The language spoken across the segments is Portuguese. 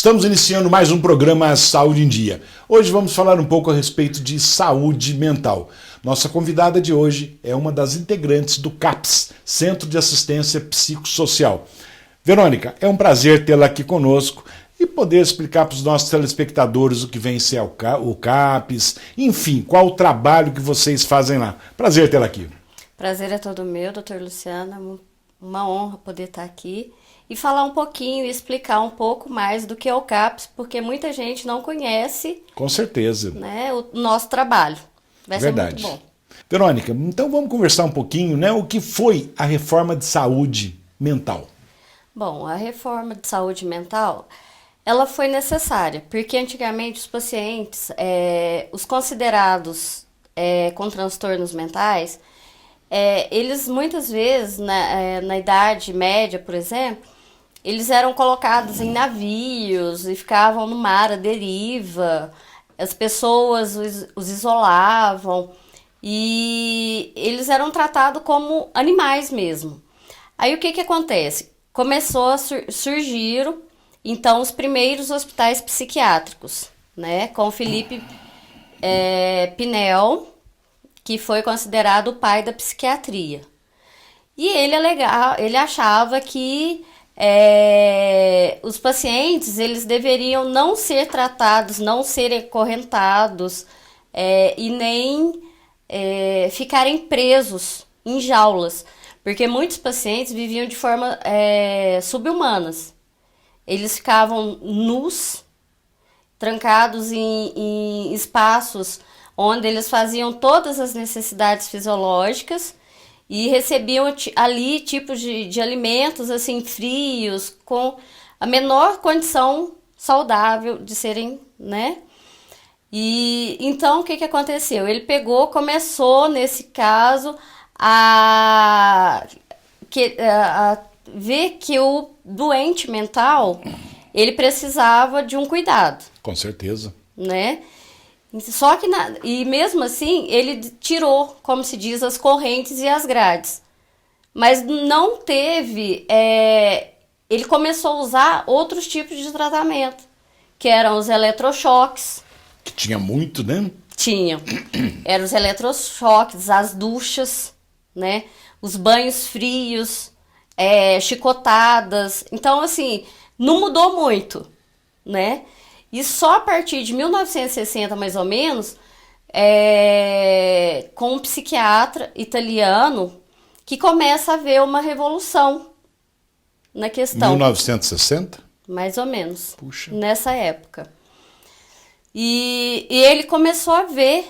Estamos iniciando mais um programa Saúde em Dia. Hoje vamos falar um pouco a respeito de saúde mental. Nossa convidada de hoje é uma das integrantes do CAPS, Centro de Assistência Psicossocial. Verônica, é um prazer tê-la aqui conosco e poder explicar para os nossos telespectadores o que vem ser o CAPS, enfim, qual o trabalho que vocês fazem lá. Prazer tê-la aqui. Prazer é todo meu, doutor Luciano. Uma honra poder estar aqui e falar um pouquinho e explicar um pouco mais do que é o CAPS, porque muita gente não conhece. Com certeza. Né, o nosso trabalho. Vai Verdade. ser muito bom. Verônica, então vamos conversar um pouquinho, né? O que foi a reforma de saúde mental? Bom, a reforma de saúde mental, ela foi necessária, porque antigamente os pacientes, os considerados com transtornos mentais, eles muitas vezes, na idade média, por exemplo, eles eram colocados em navios e ficavam no mar à deriva, as pessoas os isolavam e eles eram tratados como animais mesmo. Aí o que acontece? Começou a surgir, então, os primeiros hospitais psiquiátricos, né, com Felipe Pinel, que foi considerado o pai da psiquiatria. E ele achava que os pacientes eles deveriam não ser tratados, não serem acorrentados e nem ficarem presos em jaulas, porque muitos pacientes viviam de forma sub-humanas. Eles ficavam nus, trancados em espaços onde eles faziam todas as necessidades fisiológicas e recebiam ali tipos de alimentos assim frios, com a menor condição saudável de serem, né? E então o que aconteceu? Ele começou nesse caso a ver que o doente mental ele precisava de um cuidado. Com certeza. Né? Só que, e mesmo assim, ele tirou, como se diz, as correntes e as grades. Mas não teve... ele começou a usar outros tipos de tratamento, que eram os eletrochoques. Que tinha muito, né? Tinha. Eram os eletrochoques, as duchas, né? Os banhos frios, chicotadas. Então, assim, não mudou muito, né? E só a partir de 1960, mais ou menos, com um psiquiatra italiano, que começa a haver uma revolução na questão. 1960? Mais ou menos. Puxa. Nessa época. E ele começou a ver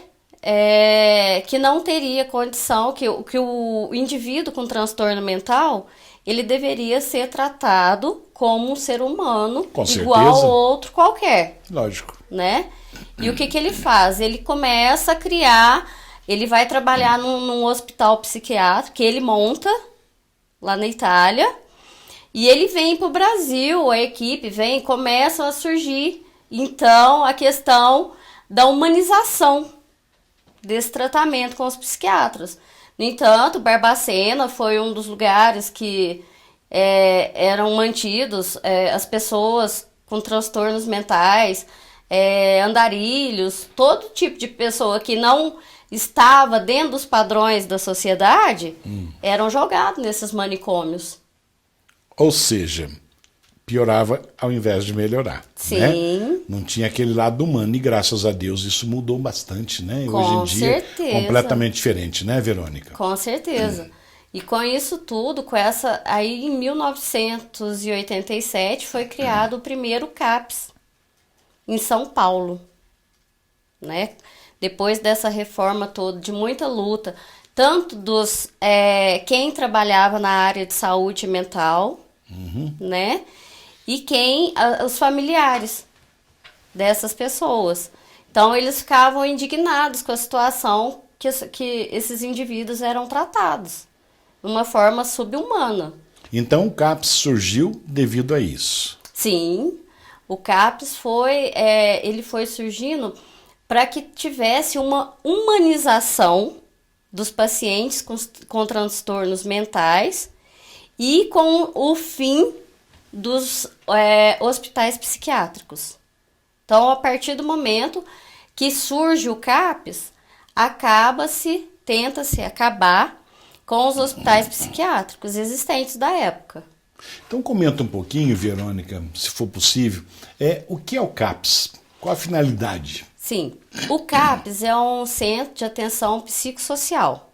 que não teria condição, que o indivíduo com transtorno mental, ele deveria ser tratado como um ser humano, com igual certeza. ao outro qualquer. Lógico. Né? E o que ele faz? Ele começa a criar, ele vai trabalhar num hospital psiquiátrico que ele monta lá na Itália, e ele vem para o Brasil, a equipe vem, começa a surgir, então, a questão da humanização desse tratamento com os psiquiatras. No entanto, Barbacena foi um dos lugares que eram mantidos as pessoas com transtornos mentais, andarilhos, todo tipo de pessoa que não estava dentro dos padrões da sociedade, eram jogados nesses manicômios. Ou seja, piorava ao invés de melhorar. Sim. Né? Não tinha aquele lado humano e graças a Deus isso mudou bastante, né? Com hoje em dia certeza. Completamente diferente, né, Verônica? Com certeza. E com isso tudo, aí em 1987 foi criado o primeiro CAPS em São Paulo, né? Depois dessa reforma toda, de muita luta, tanto dos quem trabalhava na área de saúde mental, né? E os familiares dessas pessoas. Então, eles ficavam indignados com a situação que esses indivíduos eram tratados de uma forma sub-humana. Então, o CAPS surgiu devido a isso. Sim, o CAPS ele foi surgindo para que tivesse uma humanização dos pacientes com transtornos mentais e com o fim dos hospitais psiquiátricos. Então, a partir do momento que surge o CAPS, tenta-se acabar com os hospitais psiquiátricos existentes da época. Então comenta um pouquinho, Verônica, se for possível, o que é o CAPS? Qual a finalidade? Sim, o CAPS é um centro de atenção psicossocial.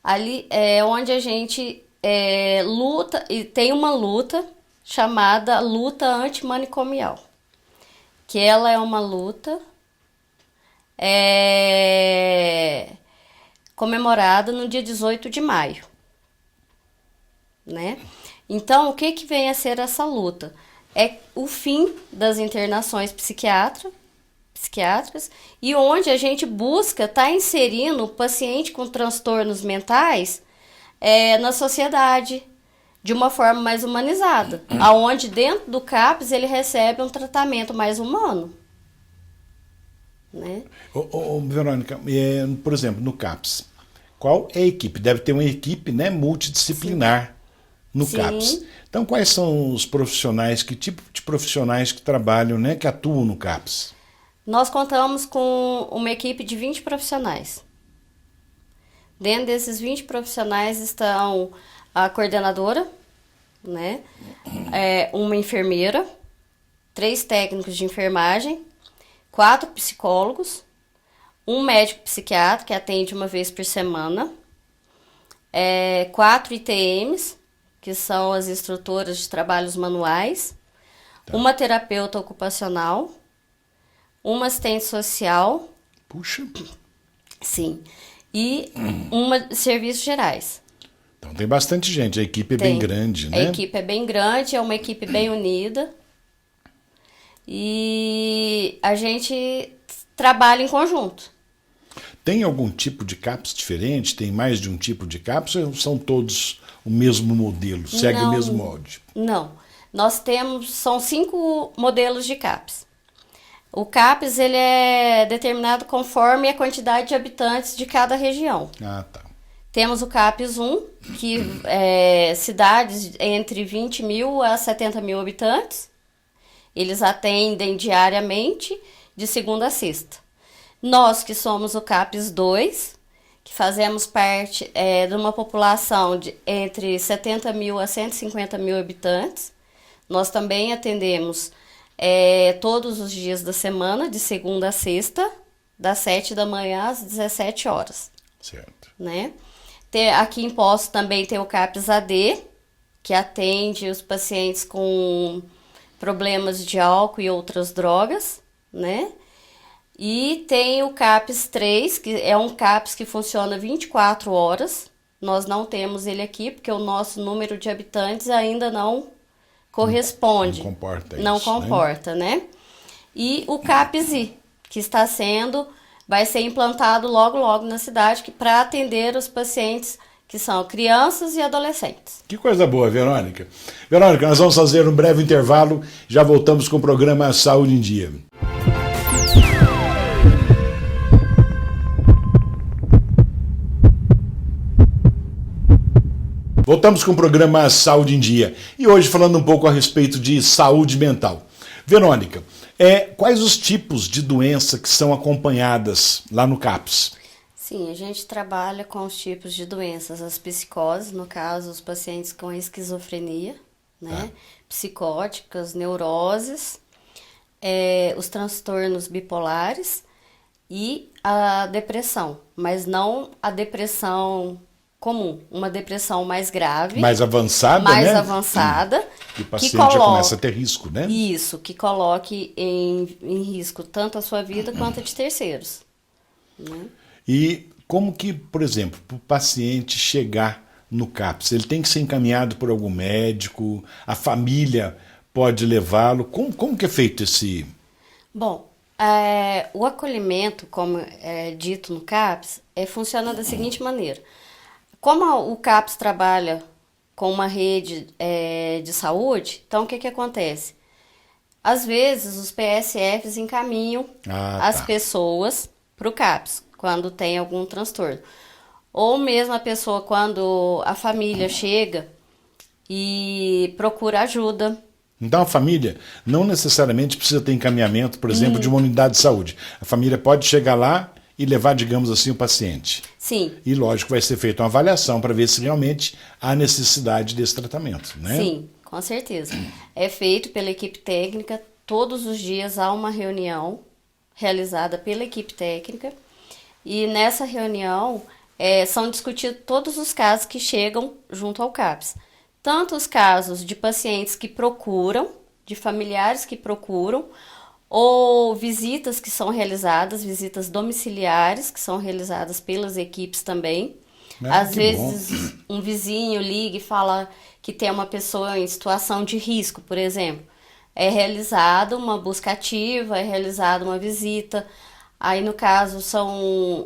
Ali é onde a gente luta, e tem uma luta chamada luta antimanicomial, que ela é uma luta comemorada no dia 18 de maio, né? Então, o que vem a ser essa luta? É o fim das internações psiquiátricas e onde a gente busca estar inserindo o paciente com transtornos mentais na sociedade de uma forma mais humanizada, aonde dentro do CAPS ele recebe um tratamento mais humano. Né? Verônica, por exemplo, no CAPS, qual é a equipe? Deve ter uma equipe, né, multidisciplinar. Sim. No Sim. CAPS. Então, quais são os profissionais, que tipo de profissionais que trabalham, né, que atuam no CAPS? Nós contamos com uma equipe de 20 profissionais. Dentro desses 20 profissionais estão a coordenadora, né, uma enfermeira, 3 técnicos de enfermagem, 4 psicólogos, um médico psiquiatra que atende uma vez por semana, 4 ITMs, que são as instrutoras de trabalhos manuais, uma terapeuta ocupacional, uma assistente social. Puxa! Sim. E serviços gerais. Então tem bastante gente, a equipe é bem grande, né? A equipe é bem grande, é uma equipe bem unida. E a gente trabalha em conjunto. Tem algum tipo de CAPS diferente? Tem mais de um tipo de CAPS ou são todos o mesmo modelo, segue o mesmo molde? Não, são 5 modelos de CAPS. O CAPS ele é determinado conforme a quantidade de habitantes de cada região. Ah, tá. Temos o CAPS 1, que é cidades entre 20 mil a 70 mil habitantes. Eles atendem diariamente, de segunda a sexta. Nós que somos o CAPS 2, que fazemos parte de uma população de entre 70 mil a 150 mil habitantes. Nós também atendemos todos os dias da semana, de segunda a sexta, das 7 da manhã às 17 horas. Certo. Né? Aqui em Poços também tem o CAPS AD, que atende os pacientes com problemas de álcool e outras drogas, né? E tem o CAPS 3, que é um CAPS que funciona 24 horas. Nós não temos ele aqui, porque o nosso número de habitantes ainda não corresponde. Não comporta isso, não comporta, né? E o CAPS I, que vai ser implantado logo na cidade para atender os pacientes que são crianças e adolescentes. Que coisa boa, Verônica. Verônica, nós vamos fazer um breve intervalo, já voltamos com o programa Saúde em Dia. Voltamos com o programa Saúde em Dia e hoje falando um pouco a respeito de saúde mental. Verônica, quais os tipos de doença que são acompanhadas lá no CAPS? Sim, a gente trabalha com os tipos de doenças, as psicoses, no caso, os pacientes com esquizofrenia, né? Psicóticas, neuroses, os transtornos bipolares e a depressão, mas não a depressão comum, uma depressão mais grave. Mais avançada, mais né? avançada. Que o paciente já começa a ter risco, né? Isso, que coloque em risco tanto a sua vida quanto a de terceiros. Né? E como que, por exemplo, para o paciente chegar no CAPS, ele tem que ser encaminhado por algum médico, a família pode levá-lo, como que é feito esse... Bom, o acolhimento, como é dito no CAPS, funciona da seguinte maneira. Como o CAPS trabalha com uma rede de saúde, então o que acontece? Às vezes os PSFs encaminham as pessoas para o CAPS, quando tem algum transtorno. Ou mesmo a pessoa, quando a família chega e procura ajuda. Então a família não necessariamente precisa ter encaminhamento, por exemplo, de uma unidade de saúde. A família pode chegar lá e levar, digamos assim, o paciente. Sim. E lógico, vai ser feita uma avaliação para ver se realmente há necessidade desse tratamento, né? Sim, com certeza. É feito pela equipe técnica, todos os dias há uma reunião realizada pela equipe técnica e nessa reunião são discutidos todos os casos que chegam junto ao CAPS. Tanto os casos de pacientes que procuram, de familiares que procuram, ou visitas que são realizadas, visitas domiciliares que são realizadas pelas equipes também. Às vezes um vizinho liga e fala que tem uma pessoa em situação de risco, por exemplo. É realizada uma busca ativa, é realizada uma visita. Aí, no caso,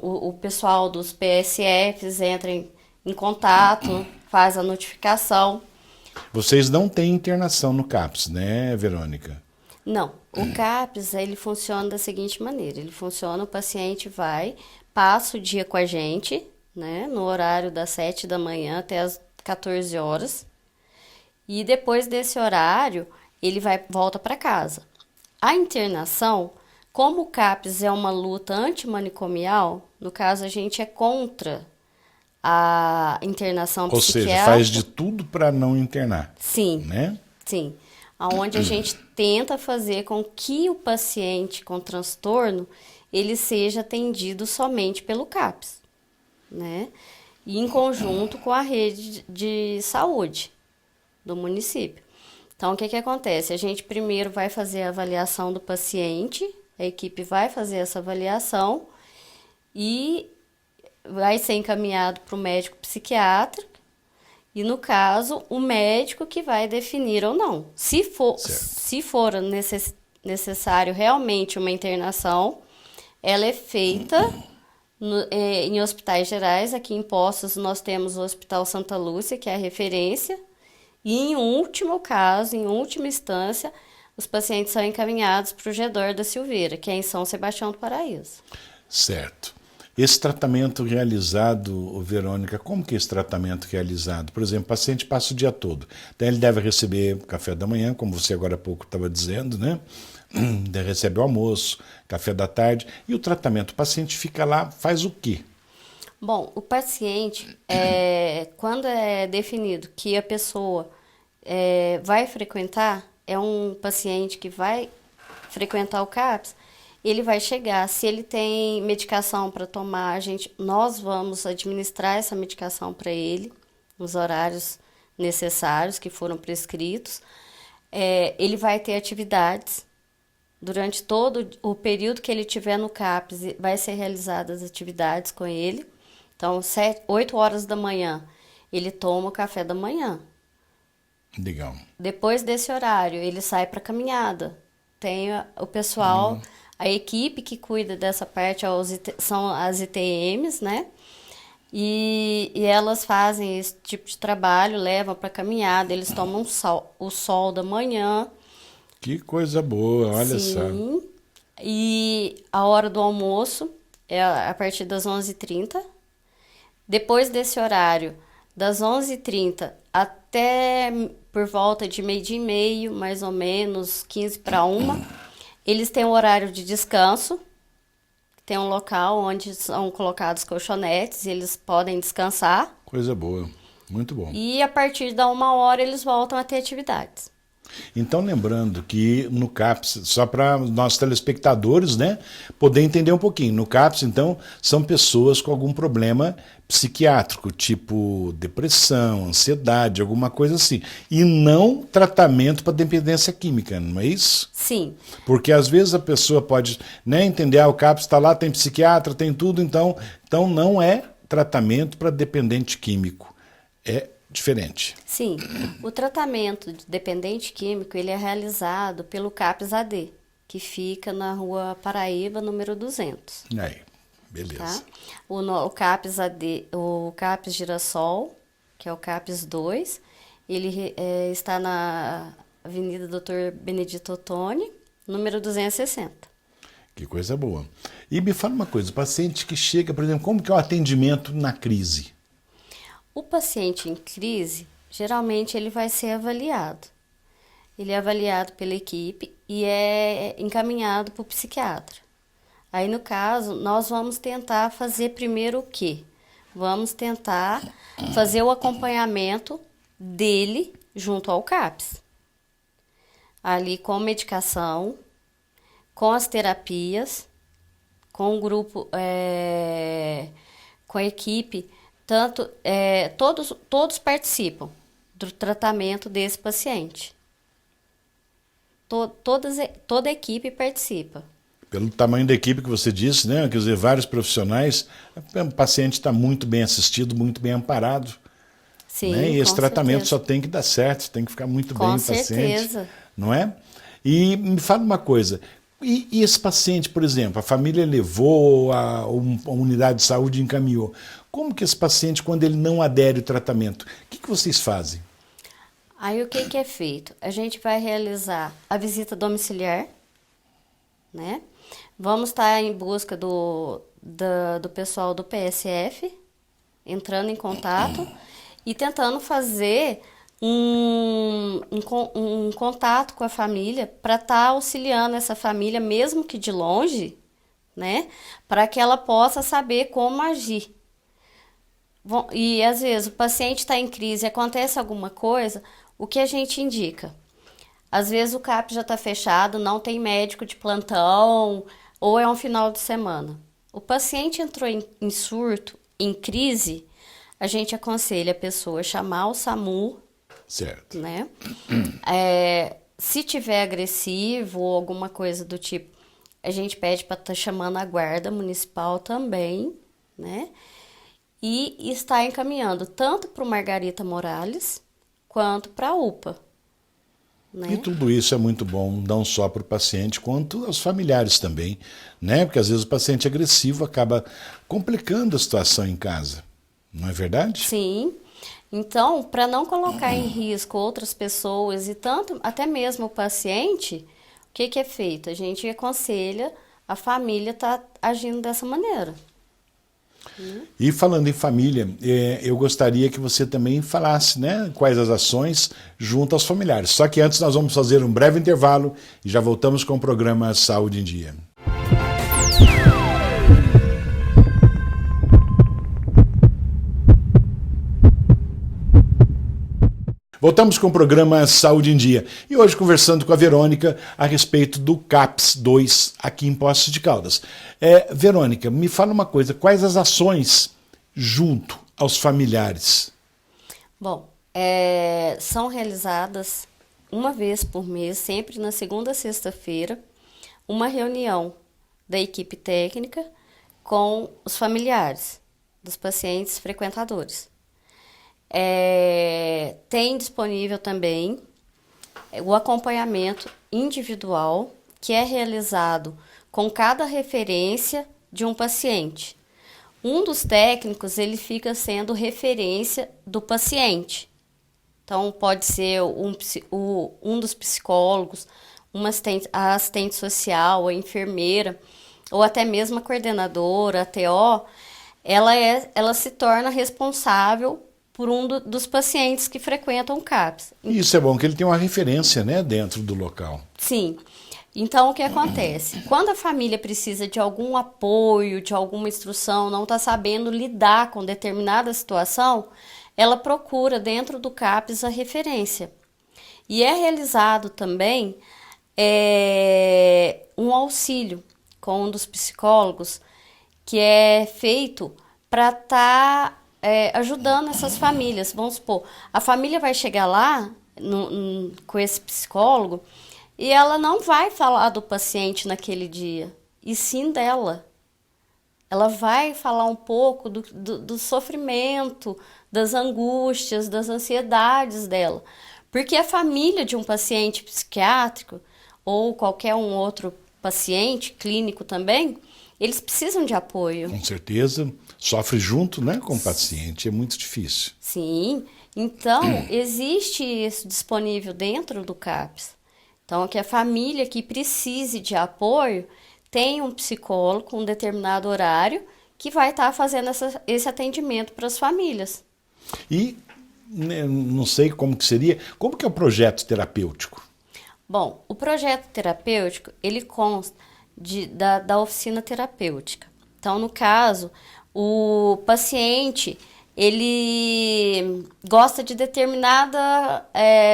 o pessoal dos PSFs entra em contato, faz a notificação. Vocês não têm internação no CAPS, né, Verônica? Não. O CAPS, ele funciona da seguinte maneira. Ele funciona, o paciente vai, passa o dia com a gente, né, no horário das 7 da manhã até as 14 horas. E depois desse horário, ele volta para casa. A internação, como o CAPS é uma luta antimanicomial, no caso a gente é contra a internação psiquiátrica. Ou seja, faz de tudo para não internar. Sim, né? sim. Onde a gente tenta fazer com que o paciente com transtorno ele seja atendido somente pelo CAPS, né? E em conjunto com a rede de saúde do município. Então, o que acontece? A gente primeiro vai fazer a avaliação do paciente, a equipe vai fazer essa avaliação e vai ser encaminhado para o médico psiquiatra e, no caso, o médico que vai definir ou não. Se for necessário realmente uma internação, ela é feita em hospitais gerais. Aqui em Poços nós temos o Hospital Santa Lúcia, que é a referência. E em último caso, em última instância, os pacientes são encaminhados para o Gedor da Silveira, que é em São Sebastião do Paraíso. Certo. Esse tratamento realizado, Verônica, como que é esse tratamento realizado? Por exemplo, o paciente passa o dia todo. Então ele deve receber café da manhã, como você agora há pouco estava dizendo, né? Recebe o almoço, café da tarde. E o tratamento? O paciente fica lá, faz o quê? Bom, o paciente, quando é definido que a pessoa vai frequentar, é um paciente que vai frequentar o CAPS, ele vai chegar, se ele tem medicação para tomar, nós vamos administrar essa medicação para ele, nos horários necessários que foram prescritos. Ele vai ter atividades, durante todo o período que ele tiver no CAPS, vai ser realizadas atividades com ele. Então, 8 horas da manhã, ele toma o café da manhã. Legal. Depois desse horário, ele sai para caminhada. Tem o pessoal, a equipe que cuida dessa parte são as ITMs, né? E elas fazem esse tipo de trabalho, levam para caminhada, eles tomam o sol da manhã. Que coisa boa, olha só. Sim. E a hora do almoço é a partir das 11h30. Depois desse horário, das 11h30 até por volta de 12h30, mais ou menos, 12h45, eles têm um horário de descanso. Tem um local onde são colocados colchonetes e eles podem descansar. Coisa boa, muito bom. E a partir da 1h eles voltam a ter atividades. Então, lembrando que no CAPS, só para nossos telespectadores, né, poder entender um pouquinho, no CAPS, então, são pessoas com algum problema psiquiátrico, tipo depressão, ansiedade, alguma coisa assim, e não tratamento para dependência química, não é isso? Sim. Porque às vezes a pessoa pode, né, entender, o CAPS está lá, tem psiquiatra, tem tudo, então não é tratamento para dependente químico, é diferente. Sim, o tratamento de dependente químico ele é realizado pelo CAPS AD, que fica na Rua Paraíba, número 200. Aí, beleza. Tá? O CAPS AD, o CAPS Girassol, que é o CAPS 2, ele está na Avenida Dr. Benedito Ottoni, número 260. Que coisa boa. E me fala uma coisa, o paciente que chega, por exemplo, como que é o atendimento na crise? O paciente em crise, Geralmente ele vai ser avaliado. Ele é avaliado pela equipe e é encaminhado para o psiquiatra. Aí, no caso, nós vamos tentar fazer primeiro o quê? Vamos tentar fazer o acompanhamento dele junto ao CAPS. Ali com medicação, com as terapias, com o grupo, com a equipe, todos participam do tratamento desse paciente. Toda a equipe participa. Pelo tamanho da equipe que você disse, né? Quer dizer, vários profissionais, o paciente está muito bem assistido, muito bem amparado. Sim, né? E esse tratamento certeza. só tem que dar certo, tem que ficar muito bem o paciente. Com certeza. Não é? E me fala uma coisa, e esse paciente, por exemplo, a família levou, a unidade de saúde encaminhou. Como que esse paciente, quando ele não adere ao tratamento, o que vocês fazem? Aí o que é feito? A gente vai realizar a visita domiciliar, né? Vamos estar em busca do pessoal do PSF, entrando em contato e tentando fazer um contato com a família para estar auxiliando essa família, mesmo que de longe, né? Para que ela possa saber como agir. E às vezes o paciente está em crise, acontece alguma coisa, o que a gente indica? Às vezes o CAP já está fechado, não tem médico de plantão, ou é um final de semana. O paciente entrou em surto, em crise, a gente aconselha a pessoa a chamar o SAMU, certo, né? Se tiver agressivo ou alguma coisa do tipo, a gente pede para estar chamando a guarda municipal também, né? E está encaminhando tanto para o Margarita Morales quanto para a UPA. Né? E tudo isso é muito bom, não só para o paciente, quanto aos familiares também, né? Porque às vezes o paciente agressivo acaba complicando a situação em casa, não é verdade? Sim. Então, para não colocar em risco outras pessoas e tanto, até mesmo o paciente, o que é feito? A gente aconselha a família estar agindo dessa maneira. E falando em família, eu gostaria que você também falasse, né, quais as ações junto aos familiares. Só que antes nós vamos fazer um breve intervalo e já voltamos com o programa Saúde em Dia. Voltamos com o programa Saúde em Dia e hoje conversando com a Verônica a respeito do CAPS 2 aqui em Poços de Caldas. Verônica, me fala uma coisa, quais as ações junto aos familiares? Bom, são realizadas uma vez por mês, sempre na segunda e sexta-feira, uma reunião da equipe técnica com os familiares dos pacientes frequentadores. Tem disponível também o acompanhamento individual, que é realizado com cada referência de um paciente. Um dos técnicos, ele fica sendo referência do paciente. Então, pode ser um dos psicólogos, a assistente social, a enfermeira, ou até mesmo a coordenadora, a TO, ela se torna responsável por um dos pacientes que frequentam o CAPS. Isso é bom, que ele tem uma referência, né, dentro do local. Sim. Então, o que acontece? Quando a família precisa de algum apoio, de alguma instrução, não está sabendo lidar com determinada situação, ela procura dentro do CAPS a referência. E é realizado também um auxílio com um dos psicólogos, que é feito para estar ajudando essas famílias. Vamos supor, a família vai chegar lá com esse psicólogo e ela não vai falar do paciente naquele dia, e sim dela. Ela vai falar um pouco do sofrimento, das angústias, das ansiedades dela. Porque a família de um paciente psiquiátrico ou qualquer um outro paciente clínico também, eles precisam de apoio. Com certeza, sofre junto, né, com o paciente, é muito difícil. Sim, então existe isso disponível dentro do CAPS. Então, que a família que precise de apoio tem um psicólogo com um determinado horário que vai estar fazendo esse atendimento para as famílias. E não sei como que seria. Como que é o projeto terapêutico? Bom, o projeto terapêutico, ele consta da oficina terapêutica. Então, no caso, o paciente, ele gosta de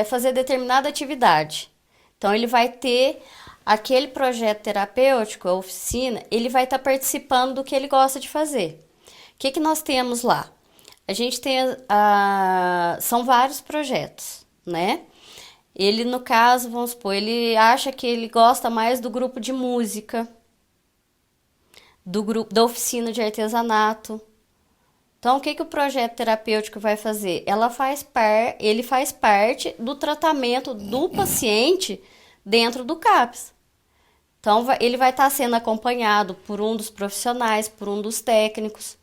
fazer determinada atividade. Então, ele vai ter aquele projeto terapêutico, a oficina, ele vai estar participando do que ele gosta de fazer. O que nós temos lá? A gente tem, são vários projetos, né? Ele, no caso, vamos supor, ele acha que ele gosta mais do grupo de música, do grupo da oficina de artesanato. Então, o que o projeto terapêutico vai fazer? Ele faz parte do tratamento do paciente dentro do CAPS. Então, ele vai estar sendo acompanhado por um dos profissionais, por um dos técnicos,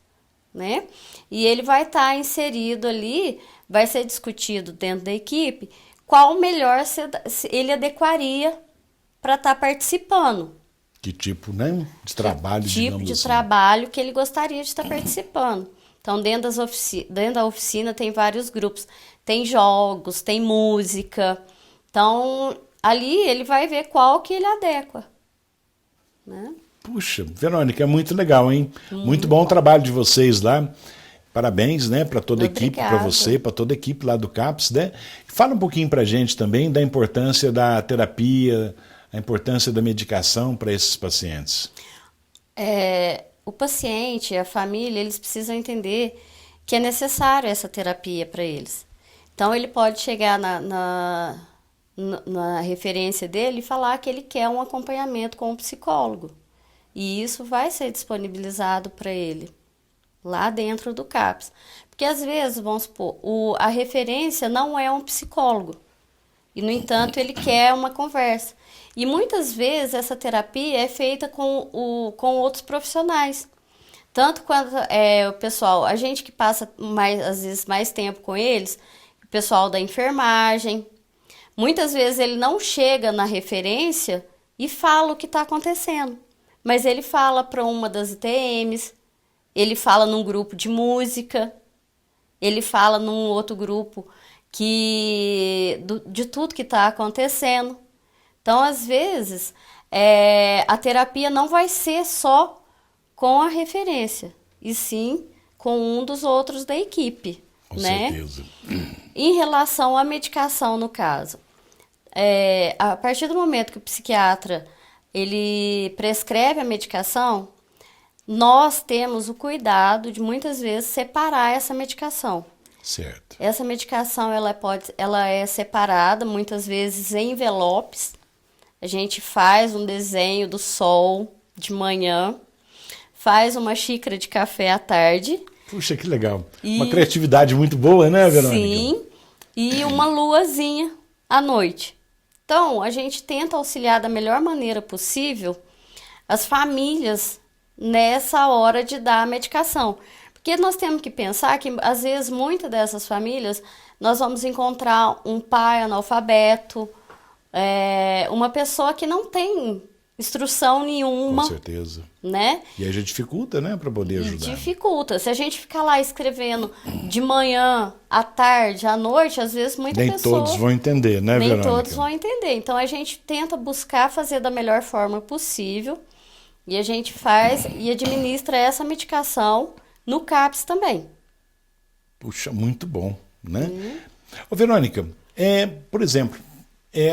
né? E ele vai estar inserido ali, vai ser discutido dentro da equipe qual melhor ele adequaria para estar participando. Que tipo, né, de trabalho, tipo de assim. trabalho que ele gostaria de estar participando. Então, dentro da oficina tem vários grupos. Tem jogos, tem música. Então, ali ele vai ver qual que ele adequa, né? Puxa, Verônica, é muito legal, hein? Muito bom o trabalho de vocês lá. Parabéns, né, para toda a equipe, para você, para toda a equipe lá do CAPS, né? Fala um pouquinho para a gente também da importância da terapia, a importância da medicação para esses pacientes. O paciente, a família, eles precisam entender que é necessário essa terapia para eles. Então, ele pode chegar na referência dele e falar que ele quer um acompanhamento com um psicólogo. E isso vai ser disponibilizado para ele lá dentro do CAPS. Porque às vezes, vamos supor, a referência não é um psicólogo. E, no entanto, ele quer uma conversa. E muitas vezes essa terapia é feita com outros profissionais. Tanto quanto o pessoal, a gente que passa às vezes mais tempo com eles, o pessoal da enfermagem. Muitas vezes ele não chega na referência e fala o que está acontecendo. Mas ele fala para uma das ITMs, ele fala num grupo de música, ele fala num outro grupo de tudo que está acontecendo. Então, às vezes, a terapia não vai ser só com a referência, e sim com um dos outros da equipe. Com né? certeza. Em relação à medicação, no caso, a partir do momento que o psiquiatra ele prescreve a medicação, nós temos o cuidado de muitas vezes separar essa medicação. Certo. Essa medicação ela é separada muitas vezes em envelopes. A gente faz um desenho do sol de manhã, faz uma xícara de café à tarde. Puxa, que legal. Uma criatividade muito boa, né, Verônica? Sim, e uma luazinha à noite. Então, a gente tenta auxiliar da melhor maneira possível as famílias nessa hora de dar a medicação. Porque nós temos que pensar que, às vezes, muitas dessas famílias, nós vamos encontrar um pai analfabeto, uma pessoa que não tem instrução nenhuma. Com certeza. Né? E aí já dificulta, né, para poder ajudar. Dificulta. Se a gente ficar lá escrevendo de manhã, à tarde, à noite, às vezes muita pessoa... Nem todos vão entender, né, Verônica? Nem todos vão entender. Então, a gente tenta buscar fazer da melhor forma possível e a gente faz e administra essa medicação no CAPS também. Puxa, muito bom, né? Ô, Verônica, por exemplo,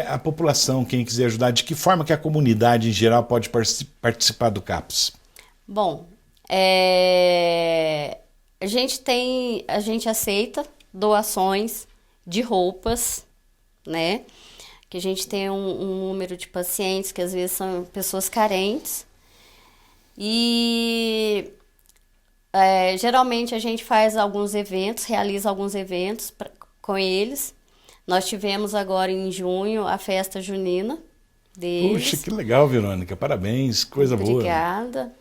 a população, quem quiser ajudar, de que forma que a comunidade em geral pode participar do CAPS? Bom, a gente aceita doações de roupas, né? Que a gente tem um número de pacientes que às vezes são pessoas carentes. E geralmente a gente faz alguns eventos, realiza alguns eventos com eles. Nós tivemos agora em junho a festa junina deles. Puxa, que legal, Verônica. Parabéns, coisa boa. Obrigada.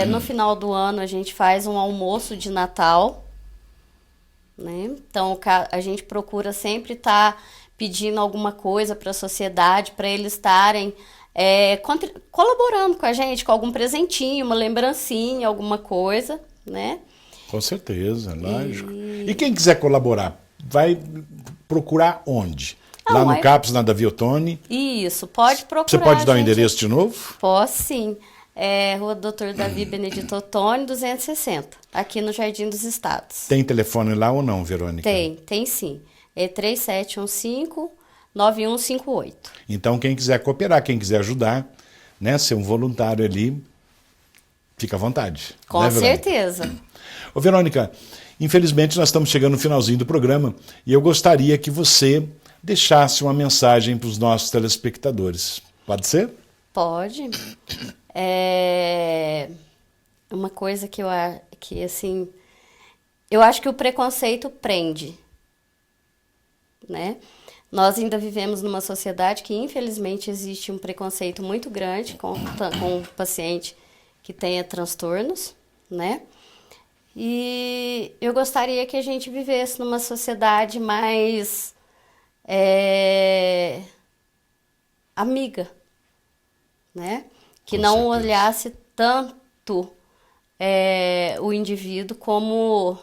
No final do ano a gente faz um almoço de Natal, né? Então a gente procura sempre estar pedindo alguma coisa para a sociedade, para eles estarem colaborando com a gente, com algum presentinho, uma lembrancinha, alguma coisa, né? Com certeza, lógico. E quem quiser colaborar, vai procurar onde? Lá no CAPS, na Davi Ottoni? Isso, pode procurar. Você pode dar o endereço de novo? Posso sim. É Rua Dr. Davi Benedito Ottoni, 260, aqui no Jardim dos Estados. Tem telefone lá ou não, Verônica? Tem sim. É 3715-9158. Então, quem quiser cooperar, quem quiser ajudar, né, ser um voluntário ali, fica à vontade. Com né, Verônica? certeza. Ô, Verônica, infelizmente nós estamos chegando no finalzinho do programa e eu gostaria que você deixasse uma mensagem para os nossos telespectadores. Pode ser? Pode. Uma coisa que assim, eu acho que o preconceito prende, né? Nós ainda vivemos numa sociedade que, infelizmente, existe um preconceito muito grande com o paciente que tenha transtornos, né? E eu gostaria que a gente vivesse numa sociedade mais amiga, né? Que Com não certeza. olhasse tanto o indivíduo como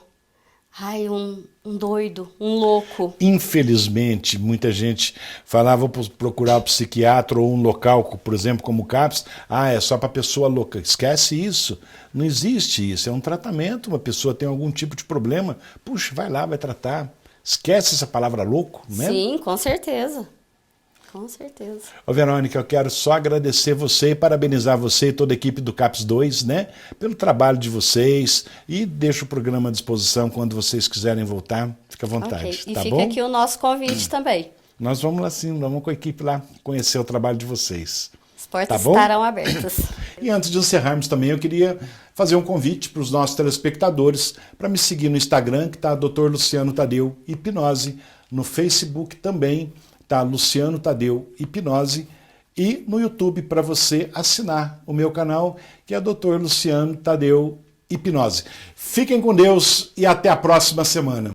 um doido, um louco. Infelizmente, muita gente falava para procurar um psiquiatra ou um local, por exemplo, como o CAPS, é só para pessoa louca. Esquece isso. Não existe isso. É um tratamento. Uma pessoa tem algum tipo de problema, puxa, vai lá, vai tratar. Esquece essa palavra louco, né? Sim, com certeza. Com certeza. Ô, Verônica, eu quero só agradecer você e parabenizar você e toda a equipe do CAPS 2, né, pelo trabalho de vocês, e deixo o programa à disposição quando vocês quiserem voltar. Fica à vontade, Okay. E tá fica bom? aqui o nosso convite também. Nós vamos lá sim, vamos com a equipe lá conhecer o trabalho de vocês. As portas Tá bom? estarão abertas. E antes de encerrarmos também, eu queria fazer um convite para os nossos telespectadores para me seguir no Instagram, que está Dr. Luciano Tadeu Hipnose, no Facebook também está Luciano Tadeu Hipnose, e no YouTube para você assinar o meu canal, que é Dr. Luciano Tadeu Hipnose. Fiquem com Deus e até a próxima semana.